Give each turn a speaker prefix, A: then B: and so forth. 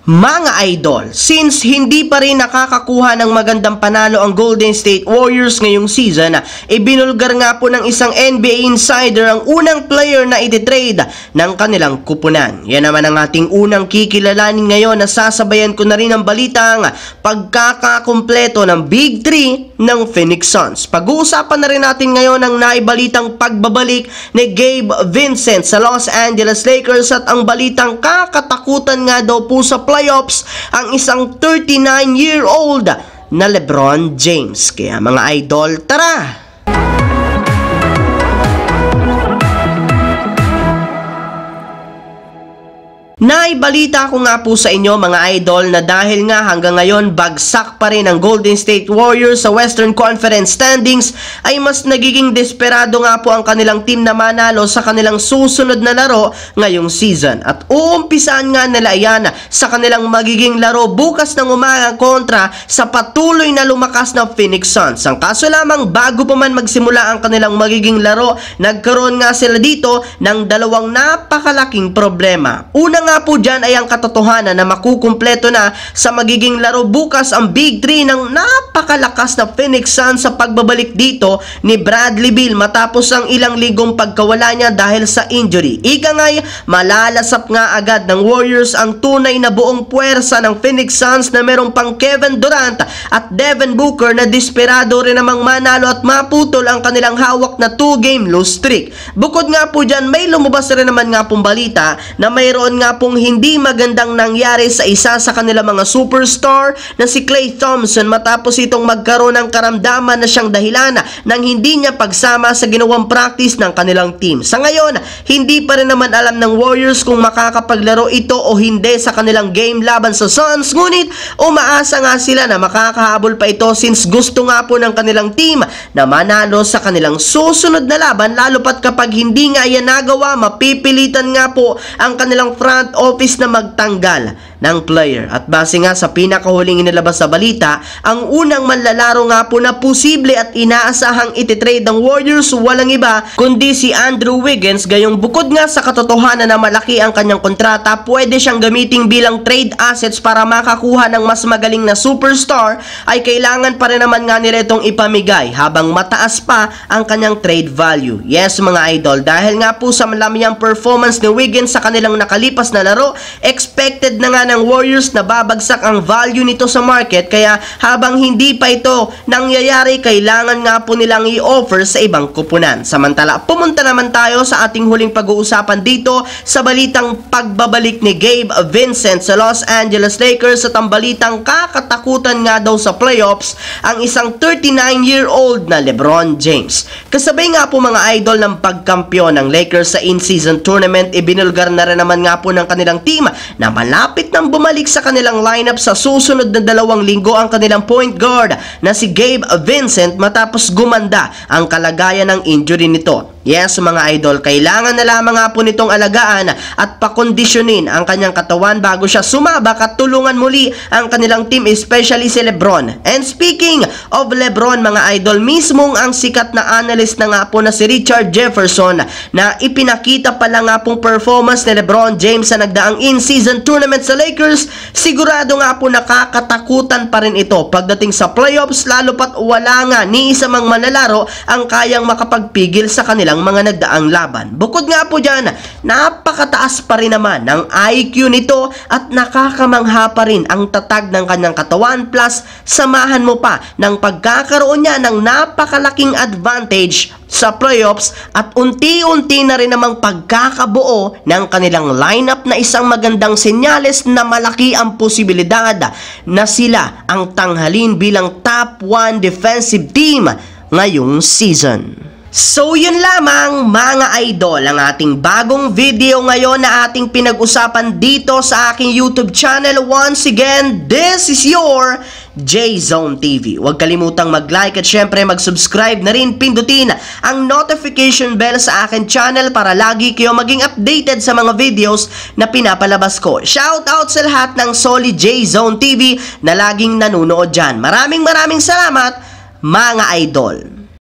A: Mga idol, since hindi pa rin nakakakuha ng magandang panalo ang Golden State Warriors ngayong season, ibinulgar nga po ng isang NBA insider ang unang player na ititrade ng kanilang kupunan. Yan naman ang ating unang kikilalanin ngayon na sasabayan ko na rin ang balitang pagkakakumpleto ng Big 3 ng Phoenix Suns. Pag-uusapan na rin natin ngayon ang naibalitang pagbabalik ni Gabe Vincent sa Los Angeles Lakers at ang balitang kakatakutan nga daw po sa playoffs ang isang 39-year-old na LeBron James. Kaya mga idol, tara! Naibalita ko nga po sa inyo mga idol na dahil nga hanggang ngayon bagsak pa rin ang Golden State Warriors sa Western Conference standings ay mas nagiging desperado nga po ang kanilang team na manalo sa kanilang susunod na laro ngayong season. At uumpisaan nga nila yan sa kanilang magiging laro bukas ng umaga kontra sa patuloy na lumakas na Phoenix Suns. Ang kaso lamang bago pa man magsimula ang kanilang magiging laro, nagkaroon nga sila dito ng dalawang napakalaking problema. Una nga po dyan ay ang katotohanan na makukumpleto na sa magiging laro bukas ang Big 3 ng napakalakas na Phoenix Suns sa pagbabalik dito ni Bradley Beal matapos ang ilang linggong pagkawala niya dahil sa injury. Ika nga'y malalasap nga agad ng Warriors ang tunay na buong puwersa ng Phoenix Suns na merong pang Kevin Durant at Devin Booker na desperado rin namang manalo at maputol ang kanilang hawak na 2-game lose streak. Bukod nga po dyan, may lumabas rin naman nga pong balita na mayroon nga pong hindi magandang nangyari sa isa sa kanila mga superstar na si Klay Thompson matapos itong magkaroon ng karamdaman na siyang dahilan ng hindi niya pagsama sa ginawang practice ng kanilang team. Sa ngayon, hindi pa rin naman alam ng Warriors kung makakapaglaro ito o hindi sa kanilang game laban sa Suns, ngunit umaasa nga sila na makakahabol pa ito since gusto nga po ng kanilang team na manalo sa kanilang susunod na laban, lalo pat kapag hindi nga yan nagawa, mapipilitan nga po ang kanilang front office na magtanggal ng player. At base nga sa pinakahuling inilabas sa balita, ang unang manlalaro nga po na posible at inaasahang ititrade ng Warriors walang iba kundi si Andrew Wiggins. Gayong bukod nga sa katotohanan na malaki ang kanyang kontrata, pwede siyang gamitin bilang trade assets para makakuha ng mas magaling na superstar, ay kailangan pa rin naman nga nila itong ipamigay habang mataas pa ang kanyang trade value. Yes mga idol, dahil nga po sa malamiyang performance ni Wiggins sa kanilang nakalipas na laro, expected na nga ng Warriors na babagsak ang value nito sa market, kaya habang hindi pa ito nangyayari, kailangan nga po nilang i-offer sa ibang kupunan. Samantala, pumunta naman tayo sa ating huling pag-uusapan dito sa balitang pagbabalik ni Gabe Vincent sa Los Angeles Lakers at ang balitang kakatakutan nga daw sa playoffs ang isang 39-year-old na LeBron James. Kasabay nga po mga idol ng pagkampiyon ng Lakers sa in-season tournament, ibinulgar na rin naman nga po ng kanilang team na malapit nang bumalik sa kanilang lineup sa susunod na 2 linggo ang kanilang point guard na si Gabe Vincent matapos gumanda ang kalagayan ng injury nito. Yes mga idol, kailangan na lamang nga po nitong alagaan at pakondisyonin ang kanyang katawan bago siya sumabak at tulungan muli ang kanilang team, especially si LeBron. And speaking of LeBron mga idol, mismong ang sikat na analyst na nga po na si Richard Jefferson na ipinakita pa lang nga pong performance ni LeBron James sa nagdaang in-season tournament sa Lakers, sigurado nga po nakakatakutan pa rin ito pagdating sa playoffs, lalo pat wala nga ni isa mang manlalaro ang kayang makapagpigil sa kanila mga nagdaang laban. Bukod nga po dyan, napakataas pa rin naman ng IQ nito at nakakamangha pa rin ang tatag ng kanyang katawan, plus samahan mo pa ng pagkakaroon niya ng napakalaking advantage sa playoffs at unti-unti na rin namang pagkakabuo ng kanilang lineup na isang magandang senyales na malaki ang posibilidad na sila ang tanghalin bilang top 1 defensive team ngayong season. So yun lamang mga idol ang ating bagong video ngayon na ating pinag-usapan dito sa aking YouTube channel. Once again, this is your J-Zone TV. Huwag kalimutang mag-like at syempre mag-subscribe na rin, pindutin ang notification bell sa aking channel para lagi kayo maging updated sa mga videos na pinapalabas ko. Shoutout sa lahat ng solid J-Zone TV na laging nanonood dyan. Maraming salamat mga idol.